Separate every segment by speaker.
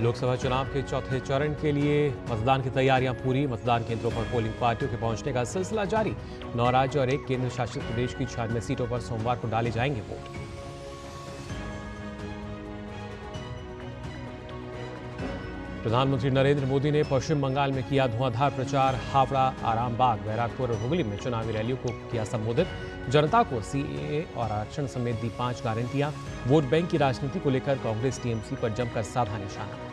Speaker 1: लोकसभा चुनाव के चौथे चरण के लिए मतदान की तैयारियां पूरी। मतदान केंद्रों पर पोलिंग पार्टियों के पहुंचने का सिलसिला जारी। 9 राज्य और 1 केंद्र शासित प्रदेश की 96 सीटों पर सोमवार को डाले जाएंगे वोट। प्रधानमंत्री नरेंद्र मोदी ने पश्चिम बंगाल में किया धुआंधार प्रचार। हावड़ा, आरामबाग, बैराकपुर और हुगली में चुनावी रैलियों को किया संबोधित। जनता को सीएए और आरक्षण समेत दी 5 गारंटियां। वोट बैंक की राजनीति को लेकर कांग्रेस टीएमसी पर जमकर साधा निशाना।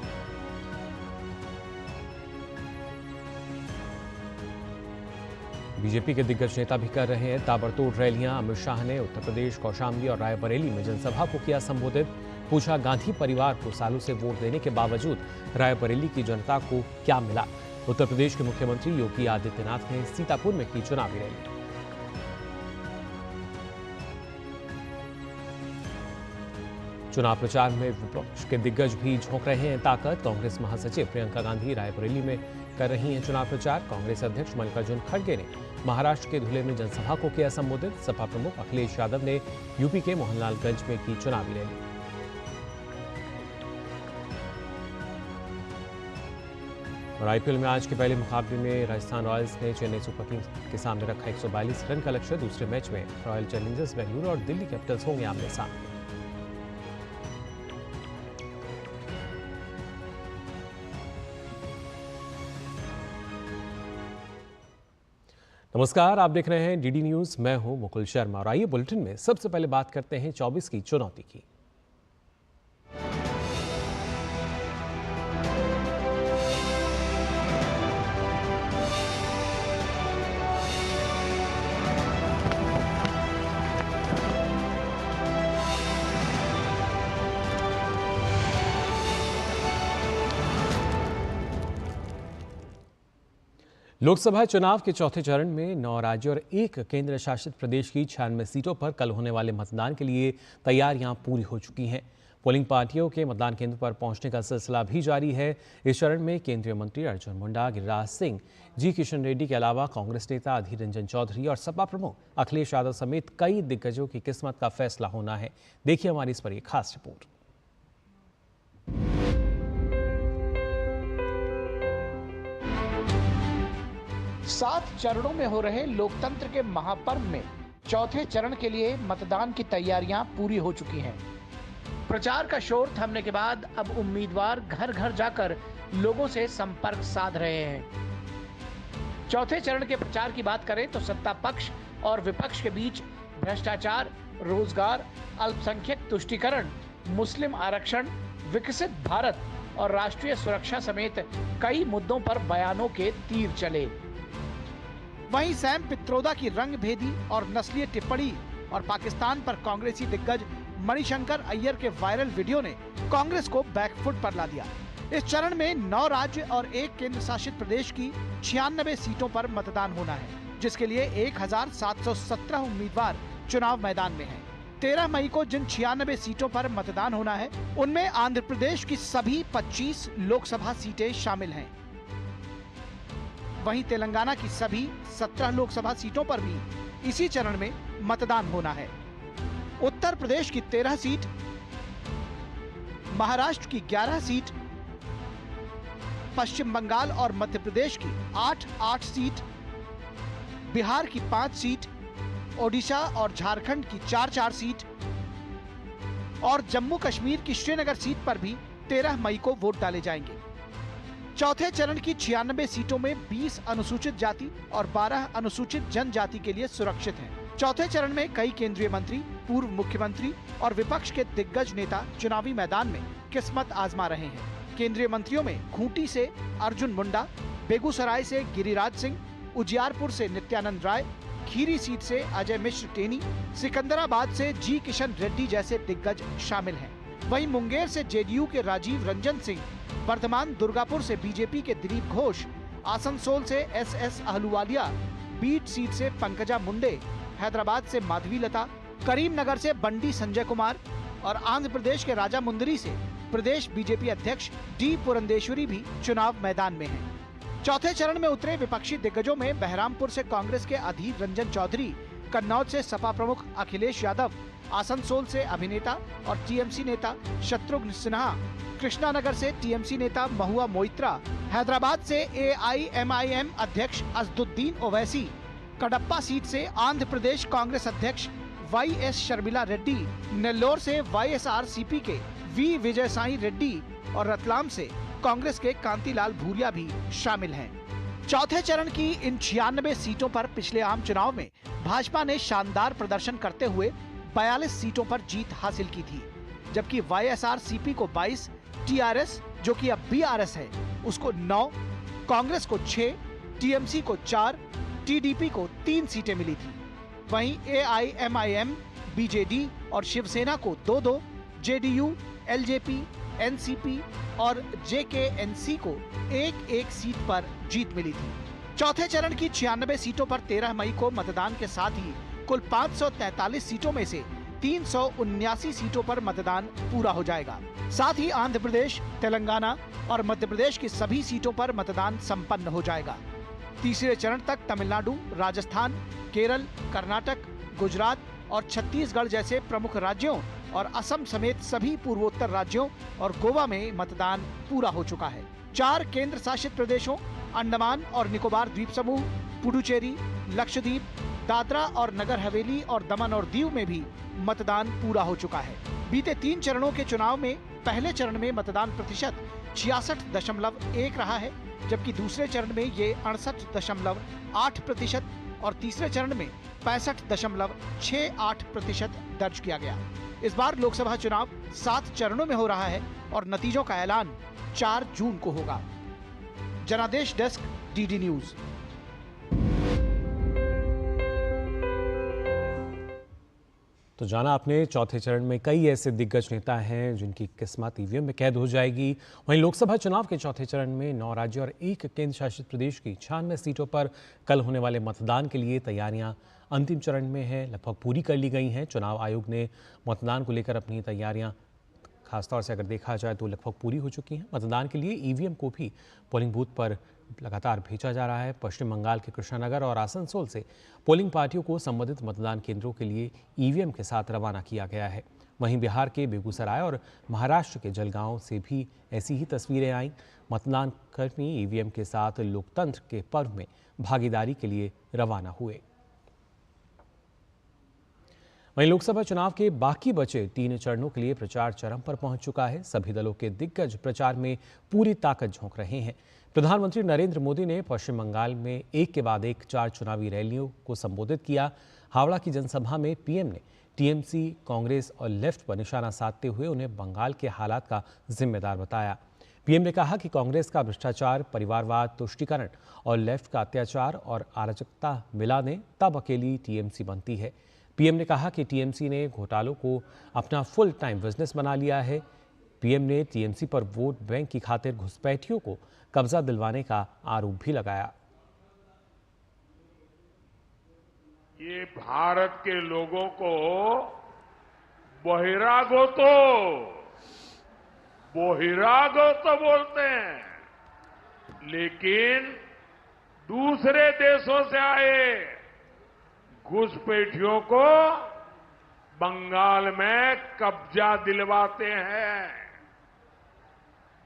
Speaker 1: बीजेपी के दिग्गज नेता भी कर रहे हैं ताबड़तोड़ रैलियां। अमित शाह ने उत्तर प्रदेश कौशाम्बी और रायबरेली में जनसभा को किया संबोधित। पूछा, गांधी परिवार को सालों से वोट देने के बावजूद रायबरेली की जनता को क्या मिला। उत्तर प्रदेश के मुख्यमंत्री योगी आदित्यनाथ ने सीतापुर में की चुनावी रैली। चुनाव प्रचार में विपक्ष के दिग्गज भी झोंक रहे हैं ताकत। कांग्रेस महासचिव प्रियंका गांधी रायबरेली में कर रही हैं चुनाव प्रचार। कांग्रेस अध्यक्ष मल्लिकार्जुन खड़गे ने महाराष्ट्र के धुले में जनसभा को किया संबोधित। सपा प्रमुख अखिलेश यादव ने यूपी के मोहनलालगंज में की चुनावी रैली। और आईपीएल में आज के पहले मुकाबले में राजस्थान रॉयल्स ने चेन्नई सुपर किंग्स के सामने रखा 142 रन का लक्ष्य। दूसरे मैच में रॉयल चैलेंजर्स बेंगलुरु और दिल्ली कैपिटल्स होंगे आमने सामने। नमस्कार, आप देख रहे हैं डीडी न्यूज। मैं हूं मुकुल शर्मा और आइए बुलेटिन में सबसे पहले बात करते हैं 24 की चुनौती की। लोकसभा चुनाव के चौथे चरण में 9 राज्यों और 1 केंद्र शासित प्रदेश की 96 सीटों पर कल होने वाले मतदान के लिए तैयारियां पूरी हो चुकी हैं। पोलिंग पार्टियों के मतदान केंद्र पर पहुंचने का सिलसिला भी जारी है। इस चरण में केंद्रीय मंत्री अर्जुन मुंडा, गिरिराज सिंह, जी किशन रेड्डी के अलावा कांग्रेस नेता अधीर रंजन चौधरी और सपा प्रमुख अखिलेश यादव समेत कई दिग्गजों की किस्मत का फैसला होना है। देखिए हमारी इस पर एक खास रिपोर्ट।
Speaker 2: 7 चरणों में हो रहे लोकतंत्र के महापर्व में चौथे चरण के लिए मतदान की तैयारियां पूरी हो चुकी हैं। प्रचार का शोर थमने के बाद अब उम्मीदवार घर घर जाकर लोगों से संपर्क साध रहे हैं। चौथे चरण के प्रचार की बात करें तो सत्ता पक्ष और विपक्ष के बीच भ्रष्टाचार, रोजगार, अल्पसंख्यक तुष्टीकरण, मुस्लिम आरक्षण, विकसित भारत और राष्ट्रीय सुरक्षा समेत कई मुद्दों पर बयानों के तीर चले। वहीं सैम पित्रोदा की रंगभेदी और नस्लीय टिप्पणी और पाकिस्तान पर कांग्रेसी दिग्गज मणिशंकर अय्यर के वायरल वीडियो ने कांग्रेस को बैकफुट पर ला दिया। इस चरण में 9 राज्य और 1 केंद्र शासित प्रदेश की 96 सीटों पर मतदान होना है, जिसके लिए 1717 उम्मीदवार चुनाव मैदान में हैं। 13 मई को जिन 96 सीटों पर मतदान होना है, उनमें आंध्र प्रदेश की सभी 25 लोकसभा सीटें शामिल हैं। वहीं तेलंगाना की सभी 17 लोकसभा सीटों पर भी इसी चरण में मतदान होना है। उत्तर प्रदेश की 13 सीट, महाराष्ट्र की 11 सीट, पश्चिम बंगाल और मध्य प्रदेश की 8 सीट, बिहार की 5 सीट, ओडिशा और झारखंड की 4 सीट और जम्मू कश्मीर की श्रीनगर सीट पर भी 13 मई को वोट डाले जाएंगे। चौथे चरण की 96 सीटों में 20 अनुसूचित जाति और 12 अनुसूचित जनजाति के लिए सुरक्षित हैं। चौथे चरण में कई केंद्रीय मंत्री, पूर्व मुख्यमंत्री और विपक्ष के दिग्गज नेता चुनावी मैदान में किस्मत आजमा रहे हैं। केंद्रीय मंत्रियों में खूंटी से अर्जुन मुंडा, बेगूसराय से गिरिराज सिंह, उजियारपुर से नित्यानंद राय, खीरी सीट से अजय मिश्र टेनी, सिकंदराबाद से जी किशन रेड्डी जैसे दिग्गज शामिल हैं। वहीं मुंगेर से जेडीयू के राजीव रंजन सिंह, वर्धमान दुर्गापुर से बीजेपी के दिलीप घोष, आसनसोल से एसएस अहलूवालिया, बीट सीट से पंकजा मुंडे, हैदराबाद से माधवी लता, करीमनगर से बंडी संजय कुमार और आंध्र प्रदेश के राजामुंदरी से प्रदेश बीजेपी अध्यक्ष डी पुरंदेश्वरी भी चुनाव मैदान में हैं। चौथे चरण में उतरे विपक्षी दिग्गजों में बहरामपुर से कांग्रेस के अधीर रंजन चौधरी, कन्नौज से सपा प्रमुख अखिलेश यादव, आसनसोल से अभिनेता और टीएमसी नेता शत्रुघ्न सिन्हा, कृष्णानगर से टीएमसी नेता महुआ मोइत्रा, हैदराबाद से एआईएमआईएम अध्यक्ष असदुद्दीन ओवैसी, कडप्पा सीट से आंध्र प्रदेश कांग्रेस अध्यक्ष वाईएस शर्मिला रेड्डी, नेल्लोर से वाईएसआरसीपी के वी विजयसाई रेड्डी और रतलाम से कांग्रेस के कांतिलाल भूरिया भी शामिल हैं। चौथे चरण की इन 96 सीटों पर पिछले आम चुनाव में भाजपा ने शानदार प्रदर्शन करते हुए 42 सीटों पर जीत हासिल की थी, जबकि वाईएसआरसीपी को 22, टीआरएस जो कि अब बीआरएस है उसको 9, कांग्रेस को 6, टीएमसी को 4, टीडीपी को 3 सीटें मिली थी। वहीं एआईएमआईएम, बीजेडी और शिवसेना को 2-2, जेडीयू, एलजेपी, एनसीपी और जेकेएनसी को 1-1 सीट पर जीत मिली थी। चौथे चरण की 96 सीटों पर 13 मई को मतदान के साथ ही कुल 543 सीटों में से 379 सीटों पर मतदान पूरा हो जाएगा। साथ ही आंध्र प्रदेश, तेलंगाना और मध्य प्रदेश की सभी सीटों पर मतदान संपन्न हो जाएगा। तीसरे चरण तक तमिलनाडु, राजस्थान, केरल, कर्नाटक, गुजरात और छत्तीसगढ़ जैसे प्रमुख राज्यों और असम समेत सभी पूर्वोत्तर राज्यों और गोवा में मतदान पूरा हो चुका है। 4 केंद्र शासित प्रदेशों अंडमान और निकोबार द्वीप समूह, पुडुचेरी, लक्षद्वीप, दादरा और नगर हवेली और दमन और दीव में भी मतदान पूरा हो चुका है। बीते 3 चरणों के चुनाव में पहले चरण में मतदान प्रतिशत 66.1 रहा है, जबकि दूसरे चरण में ये 68.8% और तीसरे चरण में 65.68% दर्ज किया गया। इस बार लोकसभा चुनाव 7 चरणों में हो रहा है और नतीजों का ऐलान 4 जून को होगा। जनादेश डेस्क, डीडी न्यूज।
Speaker 1: तो जाना आपने, चौथे चरण में कई ऐसे दिग्गज नेता हैं जिनकी किस्मत ईवीएम में कैद हो जाएगी। वहीं लोकसभा चुनाव के चौथे चरण में 9 राज्य और 1 केंद्र शासित प्रदेश की 96 सीटों पर कल होने वाले मतदान के लिए तैयारियां अंतिम चरण में हैं, लगभग पूरी कर ली गई हैं। चुनाव आयोग ने मतदान को लेकर अपनी तैयारियां खासतौर से अगर देखा जाए तो लगभग पूरी हो चुकी हैं। मतदान के लिए ईवीएम को भी पोलिंग बूथ पर लगातार भेजा जा रहा है। पश्चिम बंगाल के कृष्णानगर और आसनसोल से पोलिंग पार्टियों को संबंधित मतदान केंद्रों के लिए ईवीएम के साथ रवाना किया गया है। वहीं बिहार के बेगूसराय और महाराष्ट्र के जलगांव से भी ऐसी ही तस्वीरें आईं। मतदान कर्मी ईवीएम के साथ लोकतंत्र के पर्व में भागीदारी के लिए रवाना हुए। वहीं लोकसभा चुनाव के बाकी बचे 3 चरणों के लिए प्रचार चरम पर पहुंच चुका है। सभी दलों के दिग्गज प्रचार में पूरी ताकत झोंक रहे हैं। प्रधानमंत्री नरेंद्र मोदी ने पश्चिम बंगाल में एक के बाद एक 4 चुनावी रैलियों को संबोधित किया। हावड़ा की जनसभा में पीएम ने टीएमसी, कांग्रेस और लेफ्ट पर निशाना साधते हुए उन्हें बंगाल के हालात का जिम्मेदार बताया। पीएम ने कहा कि कांग्रेस का भ्रष्टाचार, परिवारवाद, तुष्टीकरण और लेफ्ट का अत्याचार और अराजकता मिला दें तब अकेली टीएमसी बनती है। पीएम ने कहा कि टीएमसी ने घोटालों को अपना फुल टाइम बिजनेस बना लिया है। पीएम ने टीएमसी पर वोट बैंक की खातिर घुसपैठियों को कब्जा दिलवाने का आरोप भी लगाया।
Speaker 3: ये भारत के लोगों को बहिरागो तो बोलते हैं, लेकिन दूसरे देशों से आए घुसपैठियों को बंगाल में कब्जा दिलवाते हैं।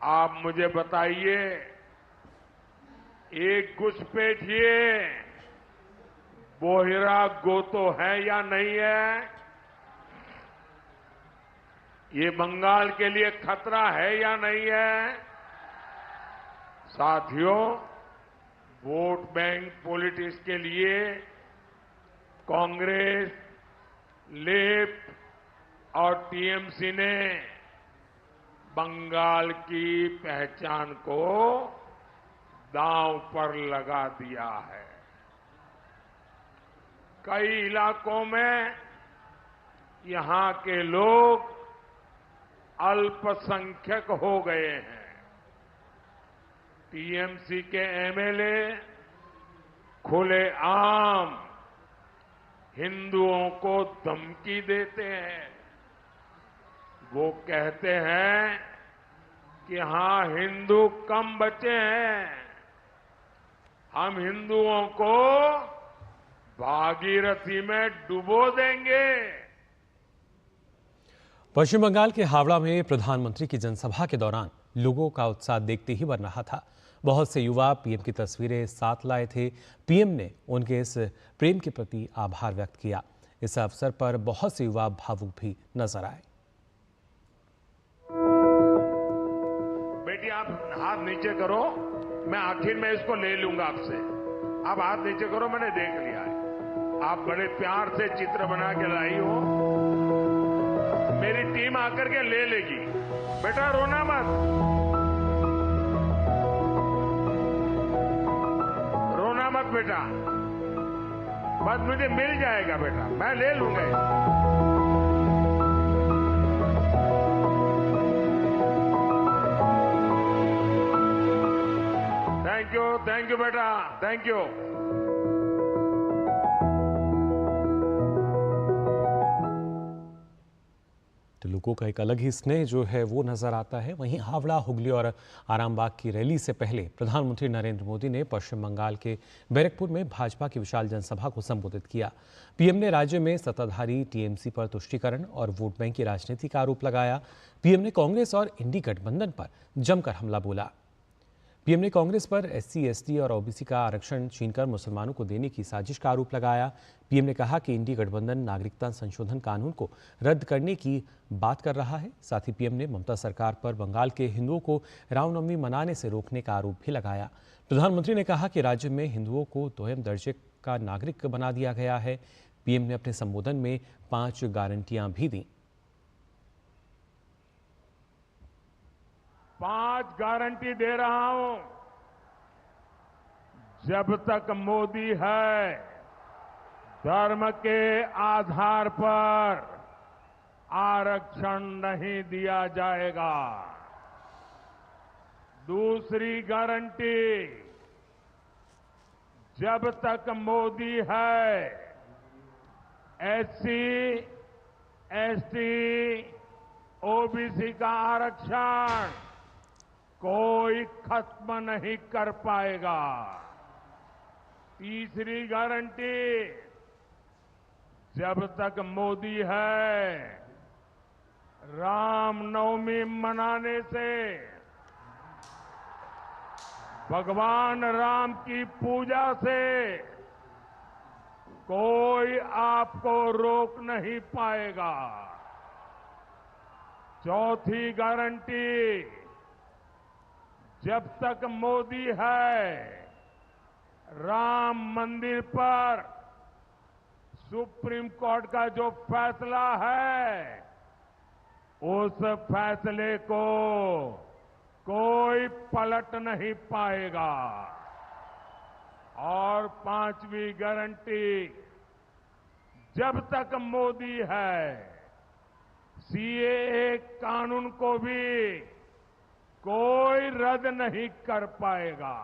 Speaker 3: आप मुझे बताइए, एक घुसपैठिए बोहिरा गोतो है या नहीं है? ये बंगाल के लिए खतरा है या नहीं है? साथियों, वोट बैंक पॉलिटिक्स के लिए कांग्रेस, लेफ्ट और टीएमसी ने बंगाल की पहचान को दांव पर लगा दिया है। कई इलाकों में यहां के लोग अल्पसंख्यक हो गए हैं। टीएमसी के एमएलए खुलेआम हिंदुओं को धमकी देते हैं। वो कहते हैं कि हाँ, हिंदू कम बचे हैं, हम हिंदुओं को भागीरथी में डुबो देंगे।
Speaker 1: पश्चिम बंगाल के हावड़ा में प्रधानमंत्री की जनसभा के दौरान लोगों का उत्साह देखते ही बन रहा था। बहुत से युवा पीएम की तस्वीरें साथ लाए थे। पीएम ने उनके इस प्रेम के प्रति आभार व्यक्त किया। इस अवसर पर बहुत से युवा भावुक भी नजर आए।
Speaker 3: बेटी, आप हाथ नीचे करो, मैं आखिर में इसको ले लूंगा आपसे। आप हाथ नीचे करो, मैंने देख लिया है। आप बड़े प्यार से चित्र बना के लाई हो, मेरी टीम आकर के ले लेगी। बेटा रोना मत, रोना मत बेटा, बस मुझे मिल जाएगा बेटा, मैं ले लूंगा। थैंक यू बेटा, थैंक यू।
Speaker 1: तो लोगों का एक अलग ही स्नेह जो है वो नजर आता है। वहीं हावड़ा, हुगली और आरामबाग की रैली से पहले प्रधानमंत्री नरेंद्र मोदी ने पश्चिम बंगाल के बैरकपुर में भाजपा की विशाल जनसभा को संबोधित किया। पीएम ने राज्य में सत्ताधारी टीएमसी पर तुष्टीकरण और वोट बैंक की राजनीति का आरोप लगाया। पीएम ने कांग्रेस और इंडी गठबंधन पर जमकर हमला बोला। पीएम ने कांग्रेस पर एससी, एसटी और ओबीसी का आरक्षण छीनकर मुसलमानों को देने की साजिश का आरोप लगाया। पीएम ने कहा कि इंडी गठबंधन नागरिकता संशोधन कानून को रद्द करने की बात कर रहा है। साथ ही पीएम ने ममता सरकार पर बंगाल के हिंदुओं को रामनवमी मनाने से रोकने का आरोप भी लगाया। प्रधानमंत्री ने कहा कि राज्य में हिंदुओं को दोहरे दर्जे का नागरिक बना दिया गया है। पीएम ने अपने संबोधन में 5 गारंटियां भी दी।
Speaker 3: 5 गारंटी दे रहा हूं। जब तक मोदी है, धर्म के आधार पर आरक्षण नहीं दिया जाएगा। दूसरी गारंटी, जब तक मोदी है, एससी, एसटी, ओबीसी का आरक्षण कोई खत्म नहीं कर पाएगा। तीसरी गारंटी, जब तक मोदी है, रामनवमी मनाने से, भगवान राम की पूजा से कोई आपको रोक नहीं पाएगा। चौथी गारंटी, जब तक मोदी है, राम मंदिर पर सुप्रीम कोर्ट का जो फैसला है, उस फैसले को कोई पलट नहीं पाएगा। और 5वीं गारंटी, जब तक मोदी है, सीएए कानून को भी कोई रद्द नहीं कर पाएगा।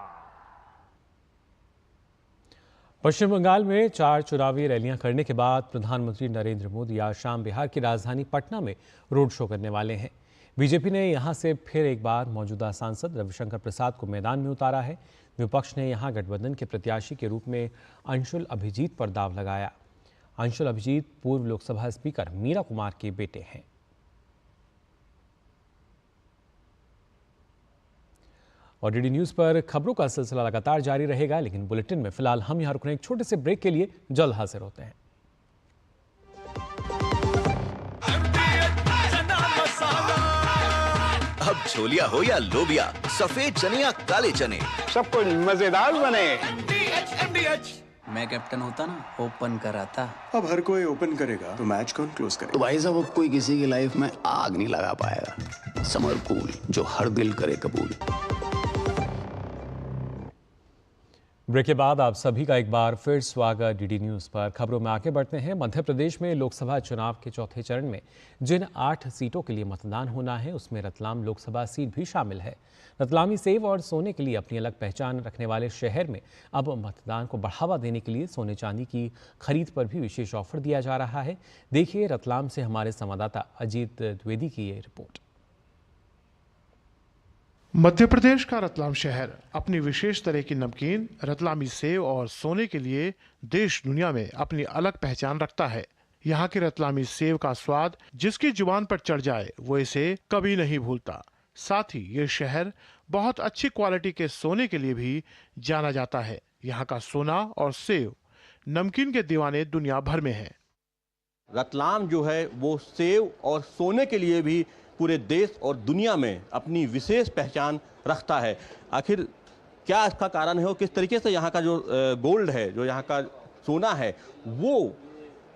Speaker 1: पश्चिम बंगाल में 4 चुनावी रैलियां करने के बाद प्रधानमंत्री नरेंद्र मोदी आज शाम बिहार की राजधानी पटना में रोड शो करने वाले हैं। बीजेपी ने यहां से फिर एक बार मौजूदा सांसद रविशंकर प्रसाद को मैदान में उतारा है। विपक्ष ने यहां गठबंधन के प्रत्याशी के रूप में अंशुल अभिजीत पर दाव लगाया। अंशुल अभिजीत पूर्व लोकसभा स्पीकर मीरा कुमार के बेटे हैं। और डीडी न्यूज पर खबरों का सिलसिला लगातार जारी रहेगा, लेकिन बुलेटिन में फिलहाल हम यहां रुक रहे हैं एक छोटे से ब्रेक के लिए। जल्द हाजिर होते हैं।
Speaker 4: अब छोलिया हो या लोबिया, सफेद चने या काले चने,
Speaker 5: सब कुछ मजेदार बने।
Speaker 6: मैं कैप्टन होता ना, ओपन कराता।
Speaker 7: अब हर कोई ओपन करेगा तो मैच कौन क्लोज करेगा?
Speaker 6: तो भाई साहब, अब कोई किसी की लाइफ में आग नहीं लगा पाएगा। समर कूल, जो हर दिल करे कबूल।
Speaker 1: ब्रेक के बाद आप सभी का एक बार फिर स्वागत डीडी न्यूज पर। खबरों में आगे बढ़ते हैं। मध्य प्रदेश में लोकसभा चुनाव के चौथे चरण में जिन 8 सीटों के लिए मतदान होना है, उसमें रतलाम लोकसभा सीट भी शामिल है। रतलामी सेब और सोने के लिए अपनी अलग पहचान रखने वाले शहर में अब मतदान को बढ़ावा देने के लिए सोने चांदी की खरीद पर भी विशेष ऑफर दिया जा रहा है। देखिए रतलाम से हमारे संवाददाता अजीत द्विवेदी की ये रिपोर्ट।
Speaker 8: मध्य प्रदेश का रतलाम शहर अपनी विशेष तरह की नमकीन, रतलामी सेव और सोने के लिए देश दुनिया में अपनी अलग पहचान रखता है। यहाँ के रतलामी सेव का स्वाद जिसकी जुबान पर चढ़ जाए वो इसे कभी नहीं भूलता। साथ ही ये शहर बहुत अच्छी क्वालिटी के सोने के लिए भी जाना जाता है। यहाँ का सोना और सेव नमकीन के दीवाने दुनिया भर में हैं।
Speaker 9: रतलाम जो है वो सेव और सोने के लिए भी पूरे देश और दुनिया में अपनी विशेष पहचान रखता है। आखिर क्या इसका कारण है और किस तरीके से यहाँ का जो गोल्ड है, जो यहाँ का सोना है, वो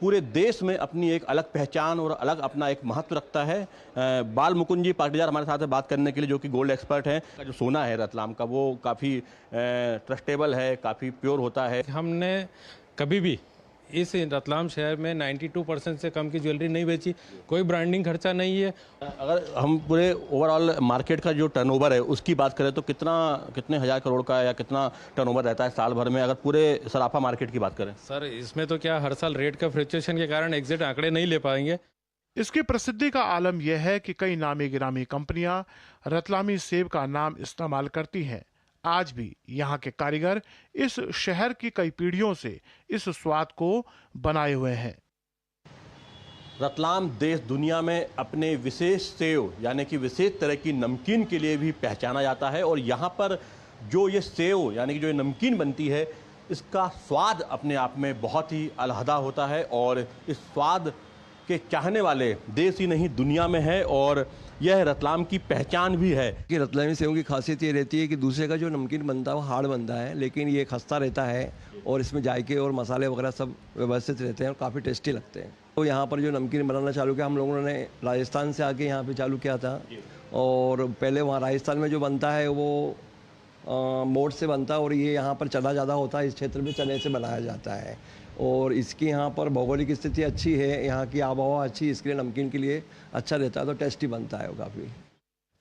Speaker 9: पूरे देश में अपनी एक अलग पहचान और अलग अपना एक महत्व रखता है। बाल मुकुंद जी पाटीदार हमारे साथ है बात करने के लिए, जो कि गोल्ड एक्सपर्ट हैं। जो सोना है रतलाम का वो काफ़ी ट्रस्टेबल है, काफ़ी प्योर होता है।
Speaker 10: हमने कभी भी इस रतलाम शहर में 92% से कम की ज्वेलरी नहीं बेची, कोई ब्रांडिंग खर्चा नहीं है।
Speaker 9: अगर हम पूरे ओवरऑल मार्केट का जो टर्नओवर है उसकी बात करें तो कितने हजार करोड़ का या कितना टर्नओवर रहता है साल भर में, अगर पूरे सराफा मार्केट की बात करें?
Speaker 10: सर इसमें तो क्या हर साल रेट का फ्लक्चुएशन के कारण एग्जैक्ट आंकड़े नहीं ले पाएंगे।
Speaker 8: इसकी प्रसिद्धि का आलम यह है कि कई नामी गिरामी कंपनियां रतलामी सेब का नाम इस्तेमाल करती हैं। आज भी यहाँ के कारीगर इस शहर की कई पीढ़ियों से इस स्वाद को बनाए हुए हैं।
Speaker 9: रतलाम देश दुनिया में अपने विशेष सेव यानी कि विशेष तरह की नमकीन के लिए भी पहचाना जाता है और यहाँ पर जो ये सेव यानी कि जो ये नमकीन बनती है इसका स्वाद अपने आप में बहुत ही अलहदा होता है और इस स्वाद के चाहने वाले देश ही नहीं दुनिया में है और यह रतलाम की पहचान भी है।
Speaker 11: कि रतलामी सेवों की खासियत ये रहती है कि दूसरे का जो नमकीन बनता है वो हार्ड बनता है, लेकिन ये खस्ता रहता है और इसमें जायके और मसाले वगैरह सब व्यवस्थित रहते हैं और काफ़ी टेस्टी लगते हैं। तो यहाँ पर जो नमकीन बनाना चालू किया हम लोगों ने राजस्थान से आके यहाँ पे चालू किया था और पहले वहाँ राजस्थान में जो बनता है वो मोठ से बनता है और ये यहाँ पर चना ज़्यादा होता है, इस क्षेत्र में चने से बनाया जाता है और इसकी यहाँ पर भौगोलिक स्थिति अच्छी है, यहाँ की आबोहवा अच्छी, इसके लिए नमकीन के लिए अच्छा रहता है, तो टेस्टी बनता है वो काफ़ी।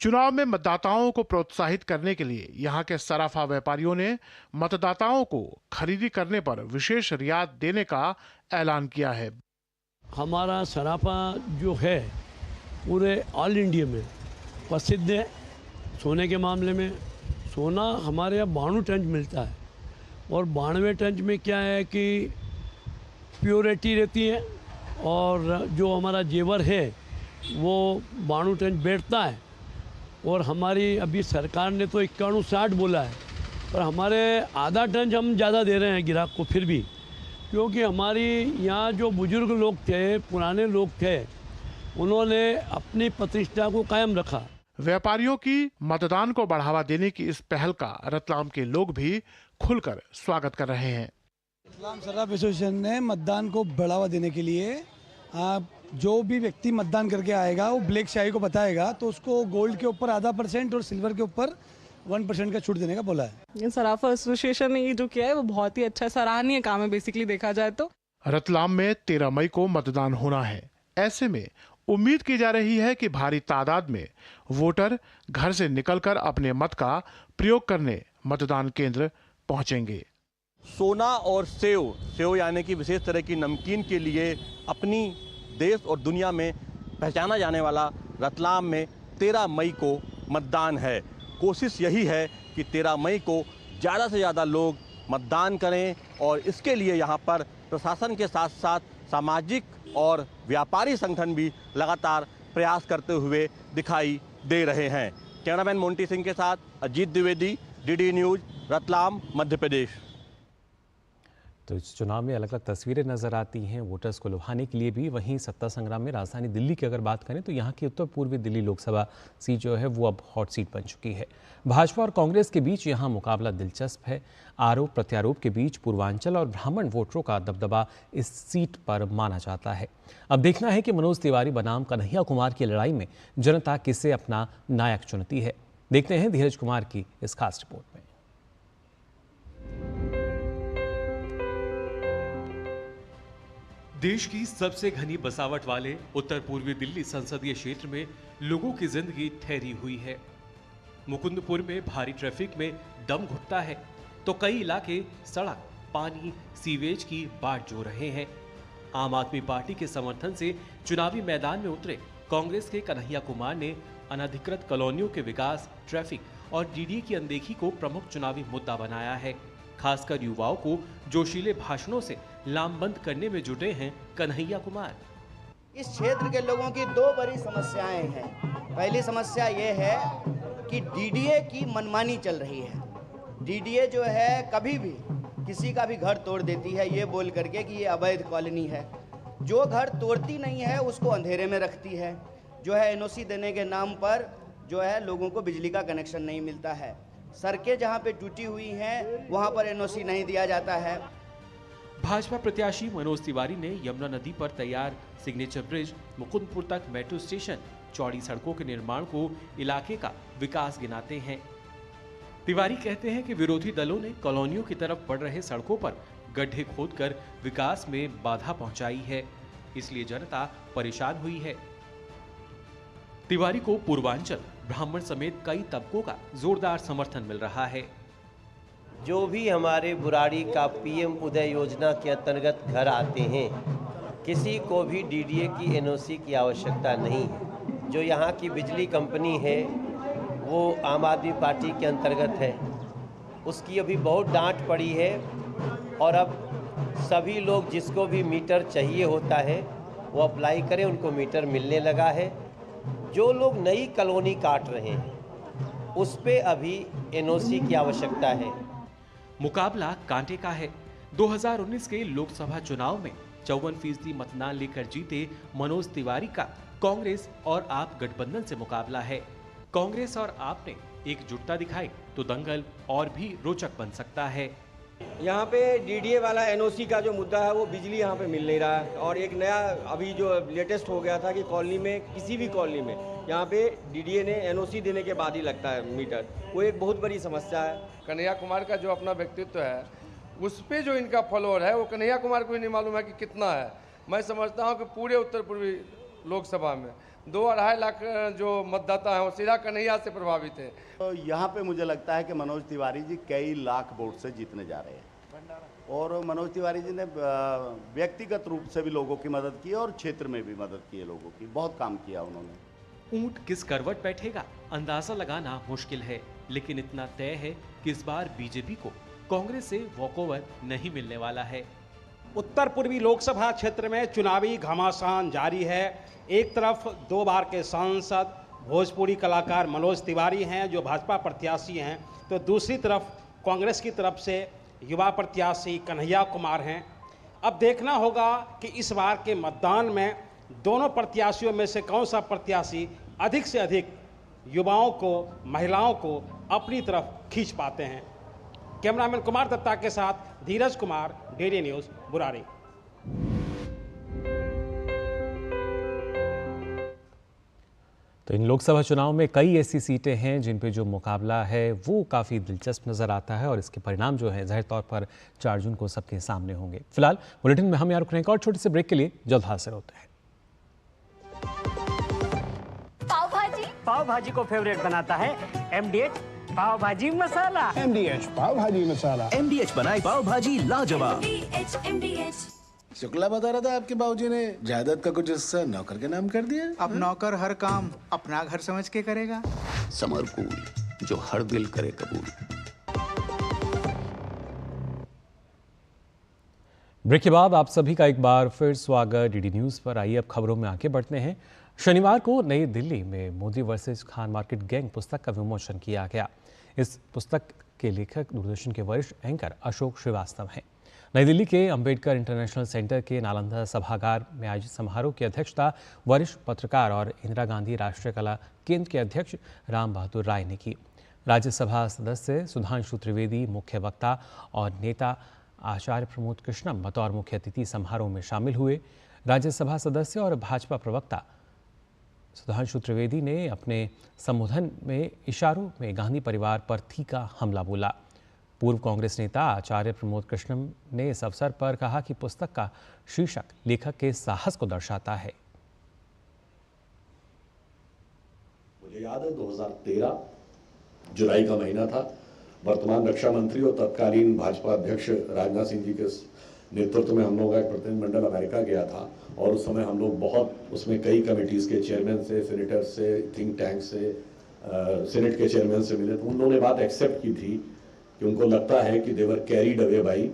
Speaker 8: चुनाव में मतदाताओं को प्रोत्साहित करने के लिए यहाँ के सराफा व्यापारियों ने मतदाताओं को खरीदी करने पर विशेष रियायत देने का ऐलान किया है।
Speaker 12: हमारा सराफा जो है पूरे ऑल इंडिया में प्रसिद्ध है। सोने के मामले में सोना हमारे यहाँ 92 टन मिलता है और 92 टन में क्या है कि प्योरिटी रहती है और जो हमारा जेवर है वो 92 टन बैठता है और हमारी अभी सरकार ने तो 91-60 बोला है पर हमारे आधा टन हम ज़्यादा दे रहे हैं ग्राहक को फिर भी, क्योंकि हमारी यहाँ जो बुजुर्ग लोग थे, पुराने लोग थे, उन्होंने अपनी प्रतिष्ठा को कायम रखा।
Speaker 8: व्यापारियों की मतदान को बढ़ावा देने की इस पहल का रतलाम के लोग भी खुलकर स्वागत कर रहे हैं।
Speaker 13: रतलाम सराफ एसोसिएशन ने मतदान को बढ़ावा देने के लिए जो भी व्यक्ति मतदान करके आएगा वो ब्लैक शाही को बताएगा तो उसको गोल्ड के ऊपर ½ और सिल्वर के ऊपर 1% का छूट देने का बोला है।
Speaker 14: सराफा एसोसिएशन ने ये जो किया है वो बहुत ही अच्छा सराहनीय काम है बेसिकली देखा जाए तो।
Speaker 8: रतलाम में 13 मई को मतदान होना है। ऐसे में उम्मीद की जा रही है कि भारी तादाद में वोटर घर से निकलकर अपने मत का प्रयोग करने मतदान केंद्र पहुंचेंगे।
Speaker 9: सोना और सेव यानी कि विशेष तरह की नमकीन के लिए अपनी देश और दुनिया में पहचाना जाने वाला रतलाम में 13 मई को मतदान है। कोशिश यही है कि 13 मई को ज़्यादा से ज़्यादा लोग मतदान करें और इसके लिए यहाँ पर प्रशासन के साथ साथ सामाजिक और व्यापारी संगठन भी लगातार प्रयास करते हुए दिखाई दे रहे हैं। कैमरामैन मोंटी सिंह के साथ अजीत द्विवेदी, डीडी न्यूज़, रतलाम, मध्य प्रदेश।
Speaker 1: तो इस चुनाव में अलग अलग तस्वीरें नजर आती हैं वोटर्स को लुभाने के लिए भी। वहीं सत्ता संग्राम में राजधानी दिल्ली की अगर बात करें तो यहाँ की उत्तर पूर्वी दिल्ली लोकसभा सीट जो है वो अब हॉट सीट बन चुकी है। भाजपा और कांग्रेस के बीच यहाँ मुकाबला दिलचस्प है। आरोप प्रत्यारोप के बीच पूर्वांचल और ब्राह्मण वोटरों का दबदबा इस सीट पर माना जाता है। अब देखना है कि मनोज तिवारी बनाम कन्हैया कुमार की लड़ाई में जनता किसे अपना नायक चुनती है। देखते हैं धीरज कुमार की इस खास रिपोर्ट में।
Speaker 15: देश की सबसे घनी बसावट वाले उत्तर पूर्वी दिल्ली संसदीय क्षेत्र में लोगों की जिंदगी ठहरी हुई है। मुकुंदपुर में भारी ट्रैफिक में दम घुटता है तो कई इलाके सड़क, पानी, सीवेज की बाट जो रहे हैं। आम आदमी पार्टी के समर्थन से चुनावी मैदान में उतरे कांग्रेस के कन्हैया कुमार ने अनधिकृत कॉलोनियों के विकास, ट्रैफिक और डीडीए की अनदेखी को प्रमुख चुनावी मुद्दा बनाया है। खासकर युवाओं को जोशीले भाषणों से लामबंद करने में जुटे हैं कन्हैया कुमार।
Speaker 16: इस क्षेत्र के लोगों की दो बड़ी समस्याएं हैं। पहली समस्या ये है कि डीडीए की मनमानी चल रही है। डीडीए जो है कभी भी किसी का भी घर तोड़ देती है ये बोल करके कि ये अवैध कॉलोनी है। जो घर तोड़ती नहीं है उसको अंधेरे में रखती है। जो है एनओसी देने के नाम पर जो है लोगों को बिजली का कनेक्शन नहीं मिलता है। सड़कें जहाँ पे टूटी हुई हैं वहाँ पर एनओसी नहीं दिया जाता है।
Speaker 15: भाजपा प्रत्याशी मनोज तिवारी ने यमुना नदी पर तैयार सिग्नेचर ब्रिज, मुकुंदपुर तक मेट्रो स्टेशन, चौड़ी सड़कों के निर्माण को इलाके का विकास गिनाते हैं। तिवारी कहते हैं कि विरोधी दलों ने कॉलोनियों की तरफ बढ़ रहे सड़कों पर गड्ढे खोदकर विकास में बाधा पहुंचाई है, इसलिए जनता परेशान हुई है। तिवारी को पूर्वांचल, ब्राह्मण समेत कई तबकों का जोरदार समर्थन मिल रहा है।
Speaker 17: जो भी हमारे बुराड़ी का पीएम उदय योजना के अंतर्गत घर आते हैं, किसी को भी डीडीए की एनओसी की आवश्यकता नहीं है। जो यहाँ की बिजली कंपनी है वो आम आदमी पार्टी के अंतर्गत है, उसकी अभी बहुत डांट पड़ी है और अब सभी लोग जिसको भी मीटर चाहिए होता है वो अप्लाई करें, उनको मीटर मिलने लगा है। जो लोग नई कॉलोनी काट रहे हैं उस पे अभी एनओसी की आवश्यकता है।
Speaker 15: मुकाबला कांटे का है। 2019 के लोकसभा चुनाव में 54% मतदान लेकर जीते मनोज तिवारी का कांग्रेस और आप गठबंधन से मुकाबला है। कांग्रेस और आप ने एकजुटता दिखाई तो दंगल और भी रोचक बन सकता है।
Speaker 18: यहाँ पे डीडीए वाला एनओसी का जो मुद्दा है वो बिजली यहाँ पे मिल नहीं रहा है, और एक नया अभी जो लेटेस्ट हो गया था कि कॉलोनी में, किसी भी कॉलोनी में यहाँ पे डीडीए ने एनओसी देने के बाद ही लगता है मीटर, वो एक बहुत बड़ी समस्या है।
Speaker 19: कन्हैया कुमार का जो अपना व्यक्तित्व है उस पे जो इनका फॉलोअर है वो कन्हैया कुमार को ही नहीं मालूम है कि कितना है। मैं समझता हूँ कि पूरे उत्तर पूर्वी लोकसभा में 2-2.5 लाख जो मतदाता हैं वो सीधा कन्हैया से प्रभावित है।
Speaker 20: तो यहाँ पे मुझे लगता है कि मनोज तिवारी जी कई लाख वोट से जीतने जा रहे हैं, और मनोज तिवारी जी ने व्यक्तिगत रूप से भी लोगों की मदद की और क्षेत्र में भी मदद की है लोगों की, बहुत काम किया उन्होंने।
Speaker 15: ऊंट किस करवट बैठेगा अंदाजा लगाना मुश्किल है, लेकिन इतना तय है कि इस बार बीजेपी को कांग्रेस से वॉकओवर नहीं मिलने वाला है।
Speaker 21: उत्तर पूर्वी लोकसभा क्षेत्र में चुनावी घमासान जारी है। एक तरफ 2 बार के सांसद भोजपुरी कलाकार मनोज तिवारी हैं जो भाजपा प्रत्याशी हैं, तो दूसरी तरफ कांग्रेस की तरफ से युवा प्रत्याशी कन्हैया कुमार हैं। अब देखना होगा कि इस बार के मतदान में दोनों प्रत्याशियों में से कौन सा प्रत्याशी अधिक से अधिक युवाओं को, महिलाओं को अपनी तरफ खींच पाते हैं। कैमरामैन कुमार दत्ता के साथ धीरज कुमार, डेली न्यूज़, बुराड़ी।
Speaker 1: तो इन लोकसभा चुनाव में कई ऐसी सीटें हैं जिन पे जो मुकाबला है वो काफ़ी दिलचस्प नज़र आता है, और इसके परिणाम जो है ज़ाहिर तौर पर 4 जून को सबके सामने होंगे। फिलहाल बुलेटिन में हम यहाँ रुक रहे हैं, और छोटे से ब्रेक के लिए जल्द हाजिर होते हैं।
Speaker 22: पाव भाजी को फेवरेट बनाता है एमडीएच पाव भाजी मसाला।
Speaker 5: एमडीएच पाव भाजी मसाला।
Speaker 4: एमडीएच बनाए पाव भाजी लाजवाब।
Speaker 23: शुक्ला बता रहा था आपके बाबूजी ने जायदाद का कुछ हिस्सा नौकर के नाम कर दिया।
Speaker 24: अब नौकर हर काम अपना घर समझ के करेगा।
Speaker 6: समर कूल, जो हर दिल करे कबूल।
Speaker 1: ब्रेक के बाद आप सभी का एक बार फिर स्वागत डीडी न्यूज़ पर। आइए अब खबरों में आगे बढ़ते हैं। शनिवार को नई दिल्ली में Modi versus Khan market gang पुस्तक का विमोचन किया गया। इस पुस्तक के लेखक दूरदर्शन के वरिष्ठ एंकर अशोक श्रीवास्तव हैं। नई दिल्ली के अंबेडकर इंटरनेशनल सेंटर के नालंदा सभागार में आयोजित समारोह की अध्यक्षता वरिष्ठ पत्रकार और इंदिरा गांधी राष्ट्रीय कला केंद्र के अध्यक्ष राम बहादुर राय ने की। राज्यसभा सदस्य सुधांशु त्रिवेदी, मुख्य वक्ता और नेता आचार्य प्रमोद कृष्णम बतौर मुख्य अतिथि समारोह में शामिल हुए। राज्यसभा सदस्य और भाजपा प्रवक्ता सुधांशु त्रिवेदी ने अपने संबोधन में इशारों में गांधी परिवार पर तीखा हमला बोला। पूर्व कांग्रेस नेता आचार्य प्रमोद कृष्णम ने इस अवसर पर कहा कि पुस्तक का शीर्षक लेखक के साहस को दर्शाता है।
Speaker 25: मुझे याद है 2013 जुलाई का महीना था। वर्तमान रक्षा मंत्री और तत्कालीन भाजपा अध्यक्ष राजनाथ सिंह जी के नेतृत्व में हम लोग का एक प्रतिनिधिमंडल अमेरिका गया था, और उस समय हम लोग बहुत उसमें कई कमेटीज के चेयरमैन से, सेनेटर से, थिंक टैंक से, सेनेट के चेयरमैन से मिले। तो उन्होंने बात एक्सेप्ट की थी कि उनको लगता है कि they were carried away by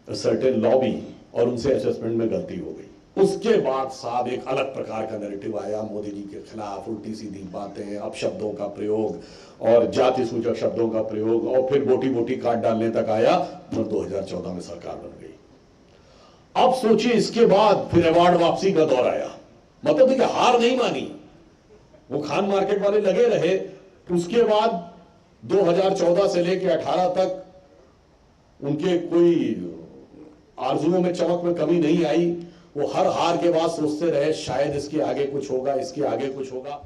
Speaker 25: a certain lobby, और उनसे असेसमेंट में गलती हो गई। उसके बाद साहब एक अलग प्रकार का नैरेटिव आया मोदी जी के खिलाफ, उल्टी सीधी बातें, अपशब्दों का प्रयोग और जाति सूचक शब्दों का प्रयोग, और फिर बोटी बोटी काट डालने तक आया और 2014 में सरकार बन गई। अब सोचिए इसके बाद फिर अवार्ड वापसी का दौर आया, मतलब देखिए हार नहीं मानी, वो खान मार्केट वाले लगे रहे। उसके बाद 2014 से लेकर 18 तक उनके कोई आरजुओं में चमक में कमी नहीं आई। वो हर हार के बाद सोचते रहे शायद इसके आगे कुछ होगा, इसके आगे कुछ होगा।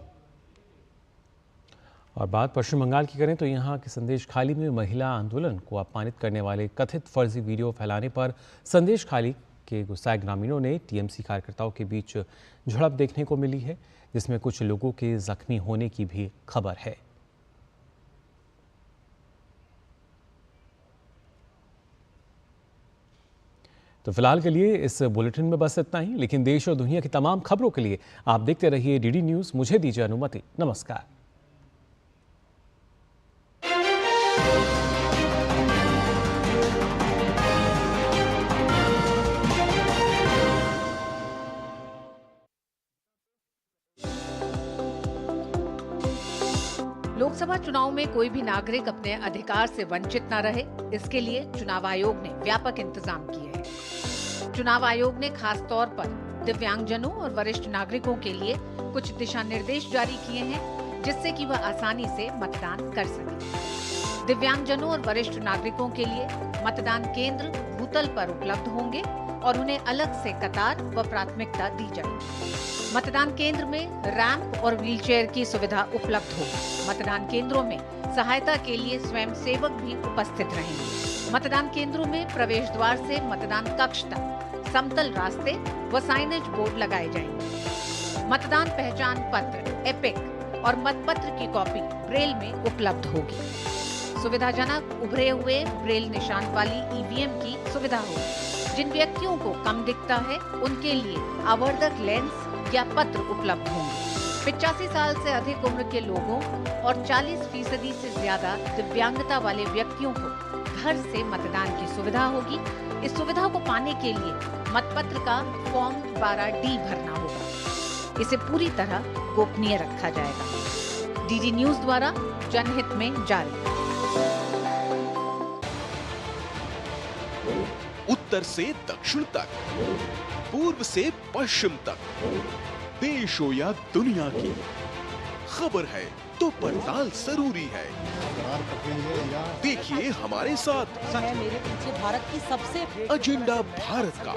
Speaker 1: और बात पश्चिम बंगाल की करें तो यहाँ के संदेशखाली में महिला आंदोलन को अपमानित करने वाले कथित फर्जी वीडियो फैलाने पर संदेशखाली के गुस्साए ग्रामीणों ने टीएमसी कार्यकर्ताओं के बीच झड़प देखने को मिली है, जिसमें कुछ लोगों के जख्मी होने की भी खबर है। तो फिलहाल के लिए इस बुलेटिन में बस इतना ही, लेकिन देश और दुनिया की तमाम खबरों के लिए आप देखते रहिए डीडी न्यूज़। मुझे दीजिए अनुमति, नमस्कार।
Speaker 2: लोकसभा चुनाव में कोई भी नागरिक अपने अधिकार से वंचित न रहे, इसके लिए चुनाव आयोग ने व्यापक इंतजाम किए हैं। चुनाव आयोग ने खास तौर पर दिव्यांगजनों और वरिष्ठ नागरिकों के लिए कुछ दिशा निर्देश जारी किए हैं, जिससे कि वह आसानी से मतदान कर सके। दिव्यांगजनों और वरिष्ठ नागरिकों के लिए मतदान केंद्र भूतल पर उपलब्ध होंगे और उन्हें अलग से कतार व प्राथमिकता दी जाएगी। मतदान केंद्र में रैंप और व्हीलचेयर की सुविधा उपलब्ध होगी। मतदान केंद्रों में सहायता के लिए स्वयं सेवक भी उपस्थित रहेंगे। मतदान केंद्रों में प्रवेश द्वार से मतदान कक्ष तक समतल रास्ते व साइनेज बोर्ड लगाए जाएंगे। मतदान पहचान पत्र, एपिक और मतपत्र की कॉपी ब्रेल में उपलब्ध होगी। सुविधाजनक उभरे हुए ब्रेल निशान वाली ईवीएम की सुविधा होगी। जिन व्यक्तियों को कम दिखता है उनके लिए आवर्धक लेंस या पत्र उपलब्ध होंगे। 85 साल से अधिक उम्र के लोगों और 40% से ज्यादा दिव्यांगता वाले व्यक्तियों को घर से मतदान की सुविधा होगी। इस सुविधा को पाने के लिए मतपत्र का फॉर्म 12D भरना होगा। इसे पूरी तरह गोपनीय रखा जाएगा। डीडी न्यूज़ द्वारा जनहित में जारी।
Speaker 3: उत्तर से दक्षिण तक, पूर्व से पश्चिम तक, देश हो या दुनिया की खबर है तो पड़ताल जरूरी है। देखिए हमारे साथ
Speaker 7: मेरे पीछे भारत की सबसे
Speaker 3: एजेंडा भारत का।